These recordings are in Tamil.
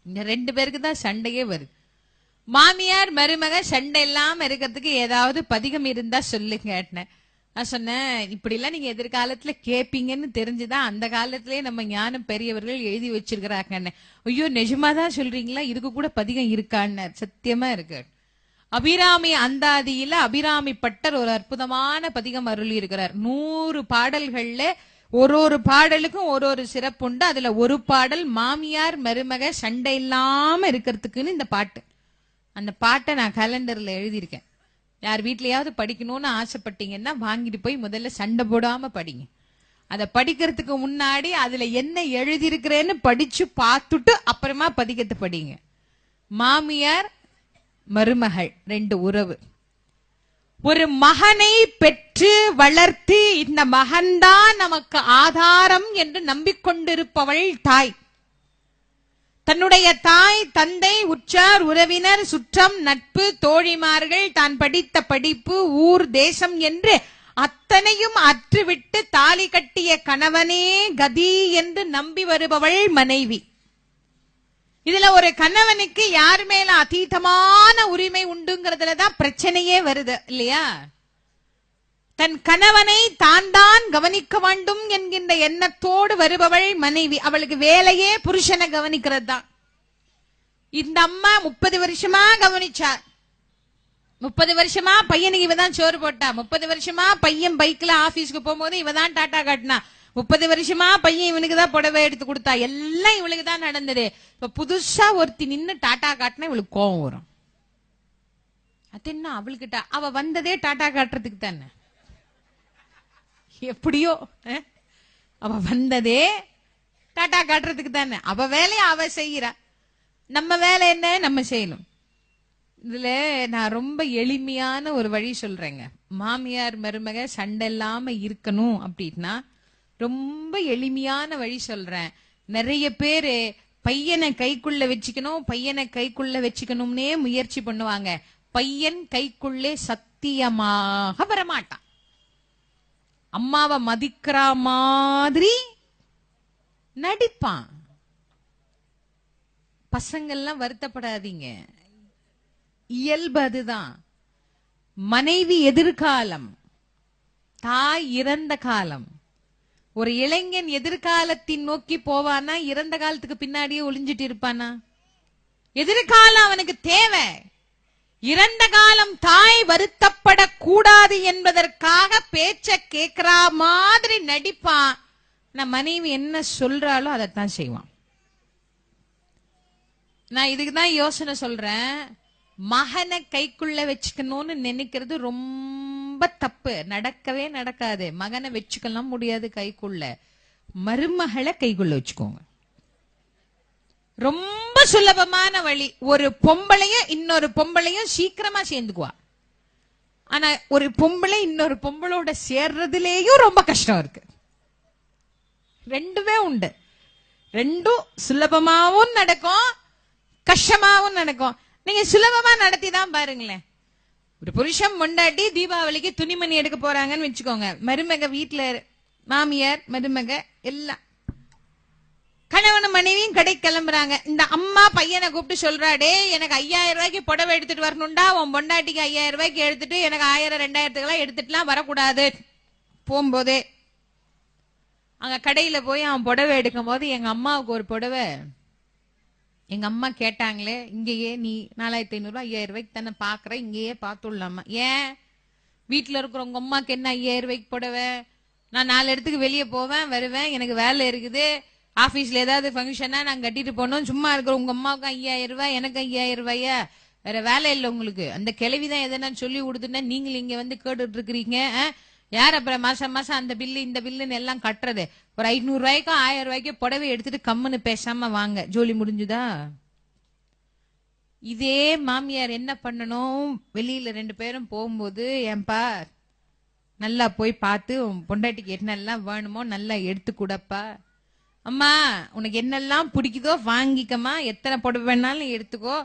இந்த 2 பேருக்கு தான் சண்டையே வருது. மாமியார் மருமக சண்டை இல்லாம இருக்கிறதுக்கு ஏதாவது பதிகம் இருந்தா சொல்லுங்க. நான் சொன்னேன், இப்படி எல்லாம் நீங்க எதிர்காலத்துல கேப்பீங்கன்னு தெரிஞ்சுதான் அந்த காலத்திலேயே நம்ம ஞானம் பெரியவர்கள் எழுதி வச்சிருக்கிறாங்க. ஐயோ நிஜமாதான் சொல்றீங்களா? இதுக்கு கூட பதிகம் இருக்கான்னு. சத்தியமா இருக்கு. அபிராமி அந்தாதியில அபிராமி பட்டர் ஒரு அற்புதமான பதிகம் அருளி இருக்கிறார். 100 பாடல்கள்ல ஒரு பாடலுக்கும் ஒரு சிறப்பு உண்டு. அதுல ஒரு பாடல் மாமியார் மருமக சண்டை இல்லாம இருக்கிறதுக்குன்னு இந்த பாட்டு. அந்த பாட்டை நான் கேலண்டர்ல எழுதியிருக்கேன். யார் வீட்லயாவது படிக்கணும்னு ஆசைப்பட்டீங்கன்னா வாங்கிட்டு போய் முதல்ல சண்டை போடாம படிங்க. அத படிக்கிறதுக்கு முன்னாடி அதுல என்ன எழுதியிருக்கிறேன்னு படிச்சு பார்த்துட்டு அப்புறமா பதிகத்தை படிங்க. மாமியார் மருமகள் 2 உறவு. ஒரு மகனை பெற்று வளர்த்து இந்த மகன்தான் நமக்கு ஆதாரம் என்று நம்பிக்கொண்டிருப்பவள் தாய். தன்னுடைய தாய், தந்தை, உற்றார், உறவினர், சுற்றம், நட்பு, தோழிமார்கள், தான் படித்த படிப்பு, ஊர், தேசம் என்று அத்தனையும் அற்றுவிட்டு தாலி கட்டிய கணவனே கதி என்று நம்பி வருபவள் மனைவி. இதுல ஒரு கணவனுக்கு யார் மேல அதீதமான உரிமை உண்டுங்கிறதுலதான் பிரச்சனையே வருது இல்லையா? தன் கணவனை தான் கவனிக்க வேண்டும் என்கின்ற எண்ணத்தோடு வருபவள் மனைவி. அவளுக்கு வேலையே புருஷனை கவனிக்கிறது தான். இந்த அம்மா 30 வருஷமா கவனிச்சா. 30 வருஷமா பையனுக்கு இவதான் சோறு போட்டா. 30 வருஷமா பையன் பைக்ல ஆபீஸ்க்கு போகும்போது இவதான் டாட்டா காட்டினா. 30 வருஷமா பையன் இவனுக்கு தான் புடவை எடுத்து கொடுத்தா. எல்லாம் இவளுக்கு தான் நடந்தது. இப்ப புதுசா ஒருத்தி நின்னு டாட்டா காட்டினா இவளுக்கு கோவம் வரும். அது என்ன அவளுக்கு அவ வந்ததே டாட்டா காட்டுறதுக்கு தானே. எப்படியோ அவ வந்ததே டாட்டா காட்டுறதுக்கு தானே. அவ வேலையை அவ செய்யறா. நம்ம வேலை என்ன நம்ம செய்யணும். இதுல நான் ரொம்ப எளிமையான ஒரு வழி சொல்றேங்க. மாமியார் மருமக சண்டை இல்லாம இருக்கணும் அப்படின்னா ரொம்ப எளிமையான வழி சொல்றேன். நிறைய பேரு பையனை கைக்குள்ள வச்சுக்கணும், பையனை கைக்குள்ள வச்சுக்கணும்னே முயற்சி பண்ணுவாங்க. பையன் கைக்குள்ளே சத்தியமாக வரமாட்டான். அம்மாவை மதிக்கிற மாதிரி நடிப்பான். பசங்கள்லாம் வருத்தப்படாதீங்க, இயல்பு அதுதான். மனைவி எதிர்காலம், தாய் இறந்த காலம். ஒரு இளைஞன் எதிர்காலத்தின் நோக்கி போவானா, இறந்த காலத்துக்கு பின்னாடியே ஒளிஞ்சிட்டு இருப்பானா? எதிர்காலம் அவனுக்கு தேவை. இறந்த காலம் தாய் வருத்தப்படக்கூடாது என்பதற்காக பேச்ச கேட்கிற மாதிரி நடிப்பான். நான் மனைவி என்ன சொல்றாலோ அதைத்தான் செய்வான். நான் இதுக்குதான் யோசனை சொல்றேன். மகனை கைக்குள்ள வச்சுக்கணும்னு நினைக்கிறது ரொம்ப தப்பு. நடக்கவே நடக்காது. மகனை வச்சுக்கலாம் முடியாது கைக்குள்ள. மருமகளை கைக்குள்ள வச்சுக்கோங்க. ரொம்ப சுலபமான வழி. ஒரு பொம்பளையும் இன்னொரு பொம்பளையும் சீக்கிரமா சேர்ந்துக்குவா. ஆனா ஒரு பொம்பளை இன்னொரு பொம்பளோட சேர்றதுலேயும் ரொம்ப கஷ்டம் இருக்கு. ரெண்டுமே உண்டு. ரெண்டும் சுலபமாவும் நடக்கும், கஷ்டமாவும் நடக்கும். நீங்க சுலபமா நடத்தி தான் பாருங்களேன். ஒரு புருஷன் பொண்டாட்டி தீபாவளிக்கு துணிமணி எடுக்க போறாங்கன்னு வச்சுக்கோங்க. மருமக வீட்டுல, மாமியார் மருமக எல்லாம் கணவன் மனைவியும் கடை கிளம்புறாங்க. இந்த அம்மா பையனை கூப்பிட்டு சொல்றாடே, எனக்கு 5000 ரூபாய்க்கு புடவை எடுத்துட்டு வரணும்டா, உன் பொண்டாட்டிக்கு 5000 ரூபாய்க்கு எடுத்துட்டு எனக்கு 1000 2000 எடுத்துட்டுலாம் வரக்கூடாது. போகும்போதே அங்க கடையில போய் அவன் புடவை எடுக்கும் போது, எங்க அம்மாவுக்கு ஒரு புடவை எங்க அம்மா கேட்டாங்களே, இங்கேயே நீ 4500 ரூபாய் 5000 ரூபாய்க்கு தானே பாக்குற, இங்கேயே பார்த்துடலாமா? ஏன் வீட்டுல இருக்கிற உங்க அம்மாக்கு என்ன 5000 ரூபாய்க்கு புடவை? நான் 4 இடத்துக்கு வெளியே போவேன் வருவேன், எனக்கு வேலை இருக்குது, ஆபீஸ்ல ஏதாவது ஃபங்க்ஷனா நான் கட்டிட்டு போனோம். சும்மா இருக்கிற உங்க அம்மாவுக்கு 5000 ரூபாய், எனக்கு 5000 ரூபாயா? வேற வேலை இல்லை உங்களுக்கு? அந்த கிளவிதான் எதனா சொல்லி கொடுத்துன்னா நீங்கள் இங்க வந்து கேட்டுட்டு இருக்கிறீங்க. யார் அப்புறம் மாசம் மாசம் அந்த பில்லு இந்த பில்லுன்னு எல்லாம் கட்டுறது? ஒரு 500 ரூபாய்க்கோ 1000 ரூபாய்க்கோ புடவை எடுத்துட்டு கம்முன்னு பேசாம வாங்க, ஜோலி முடிஞ்சுதா? இதே மாமியார் என்ன பண்ணணும்? வெளியில 2 பேரும் போகும்போது, ஏன்பா நல்லா போய் பார்த்து பொண்டாட்டிக்கு என்னெல்லாம் வேணுமோ நல்லா எடுத்து கூடப்பா. அம்மா உனக்கு என்னெல்லாம் பிடிக்குதோ வாங்கிக்கமா, எத்தனை புடவை வேணாலும் எடுத்துக்கோ.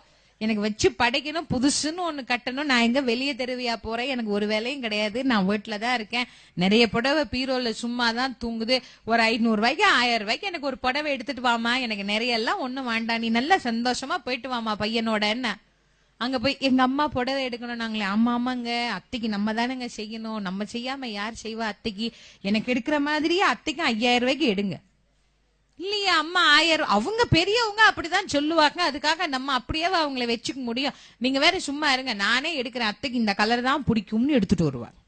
எனக்கு வச்சு படைக்கணும், புதுசுன்னு ஒண்ணு கட்டணும். நான் எங்க வெளியே தெருவியா போறேன், எனக்கு ஒரு வேலையும் கிடையாது, நான் வீட்டுலதான் இருக்கேன். நிறைய புடவை பீரோல சும்மா தான் தூங்குது. ஒரு 500 ரூபாய்க்கு 1000 ரூபாய்க்கு எனக்கு ஒரு புடவை எடுத்துட்டு வாமா, எனக்கு நிறைய எல்லாம் ஒண்ணும் வேண்டாம், நீ நல்லா சந்தோஷமா போயிட்டு வாமா பையனோட. என்ன அங்க போய் எங்க அம்மா புடவை எடுக்கணும் நாங்களே, ஆமா ஆமாங்க அத்தைக்கு நம்ம தானேங்க செய்யணும், நம்ம செய்யாம யார் செய்வா அத்தைக்கு, எனக்கு எடுக்கிற மாதிரியே அத்தைக்கு 5000 ரூபாய்க்கு எடுங்க. இல்லையா அம்மா 1000, அவங்க பெரியவங்க அப்படிதான் சொல்லுவாங்க, அதுக்காக நம்ம அப்படியே அவங்களை வச்சுக்க முடியும். நீங்க வேற சும்மா இருங்க, நானே எடுக்கிறேன், அத்தைக்கு இந்த கலர் தான் பிடிக்கும்னு எடுத்துட்டு வருவாங்க.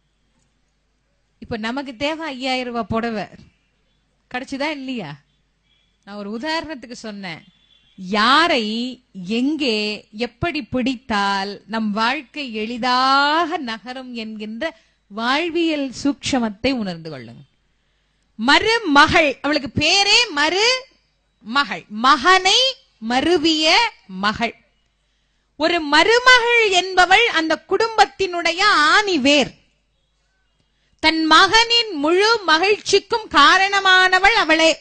இப்ப நமக்கு தேவை 5000 ரூபாய் புடவை, கிடைச்சுதா இல்லையா? நான் ஒரு உதாரணத்துக்கு சொன்னேன். யாரை எங்கே எப்படி பிடித்தால் நம் வாழ்க்கை எளிதாக நகரும் என்கின்ற வாழ்வியல் சூக்ஷமத்தை உணர்ந்து கொள்ளுங்க. மருமகள், அவளுக்கு பேரே மருமகள், மகனை மருவிய மகள். ஒரு மருமகள் என்பவள் அந்த குடும்பத்தினுடைய ஆணிவேர். தன் மகனின் முழு மகிழ்ச்சிக்கும் காரணமானவள் அவளே.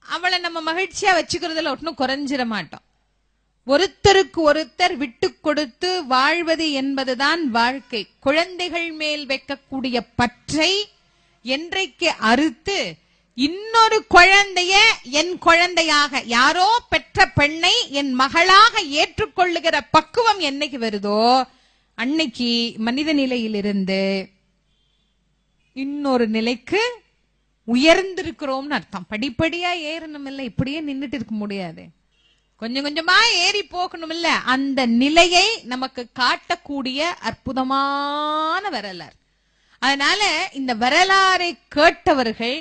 அவளை நம்ம மகிழ்ச்சியா வச்சுக்கிறதுல ஒன்னும் குறைஞ்சிட மாட்டோம். ஒருத்தருக்கு ஒருத்தர் விட்டு கொடுத்து வாழ்வது என்பதுதான் வாழ்க்கை. குழந்தைகள் மேல் வைக்கக்கூடிய பற்றை என்றைக்கு அறுத்து இன்னொரு குழந்தைய என் குழந்தையாக, யாரோ பெற்ற பெண்ணை என் மகளாக ஏற்றுக்கொள்ளுகிற பக்குவம் என்னைக்கு வருதோ அன்னைக்கு மனித நிலையிலிருந்து இன்னொரு நிலைக்கு உயர்ந்திருக்கிறோம்னு அர்த்தம். படிப்படியா ஏறணும் இல்ல, இப்படியே நின்றுட்டு இருக்க முடியாது, கொஞ்சம் கொஞ்சமா ஏறி போகணும் இல்ல. அந்த நிலையை நமக்கு காட்டக்கூடிய அற்புதமான வரலாறு. அதனால இந்த வரலாறை கேட்டவர்கள்,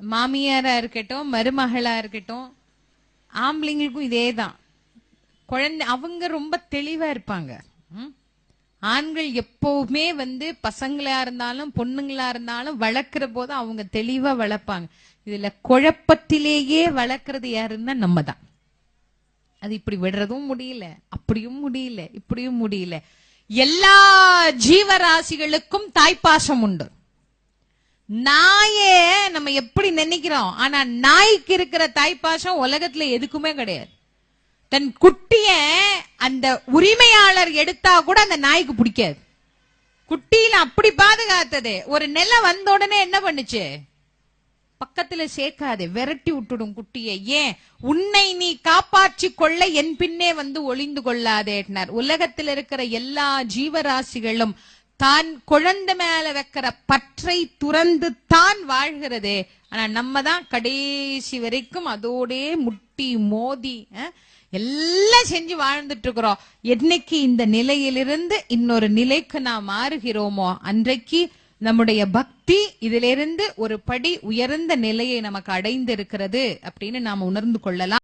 மாமியாரா இருக்கட்டும் மருமகளா இருக்கட்டும், ஆம்பளைங்களுக்கும் இதேதான். குழந்தை அவங்க ரொம்ப தெளிவா இருப்பாங்க. ஆண்கள் எப்பவுமே பசங்களா இருந்தாலும் பொண்ணுங்களா இருந்தாலும் வளர்க்கிற போது அவங்க தெளிவா வளர்ப்பாங்க. இதுல குழப்பத்திலேயே வளர்க்கறது யாருன்னா நம்ம தான். அது இப்படி விடுறதும் முடியல, அப்படியும் முடியல, இப்படியும் முடியல. எல்லா ஜீவராசிகளுக்கும் தாய்ப்பாசம் உண்டு. நாயே நம்ம எப்படி நினைக்கிறோம், ஆனா நாய்க்கு இருக்கிற தாய்ப்பாசம் உலகத்துல எதுக்குமே கிடையாது. தன் குட்டிய அந்த உரிமையாளர் எடுத்தா கூட அந்த நாய்க்கு பிடிக்காது. குட்டியில அப்படி பாதுகாத்தது. ஒரு நிலை வந்த உடனே என்ன பண்ணுச்சு, பக்கத்துல சேர்க்காது, விரட்டி விட்டுடும் குட்டியை. ஏன், உன்னை நீ காப்பாற்றி கொள்ள என் பின்னே ஒளிந்து கொள்ளாதேனார். உலகத்தில் இருக்கிற எல்லா ஜீவராசிகளும் தான் குழந்தை மேல வைக்கிற பற்றை துறந்து தான் வாழ்கிறதே. ஆனா நம்ம தான் கடைசி வரைக்கும் அதோடே முட்டி மோதி எல்லாம் செஞ்சு வாழ்ந்துட்டு இருக்கிறோம். என்னைக்கு இந்த நிலையிலிருந்து இன்னொரு நிலைக்கு நாம் மாறுகிறோமோ அன்றைக்கு நம்முடைய பக்தி இதிலிருந்து ஒரு படி உயர்ந்த நிலையை நமக்கு அடைந்து இருக்கிறது அப்படின்னு நாம உணர்ந்து கொள்ளலாம்.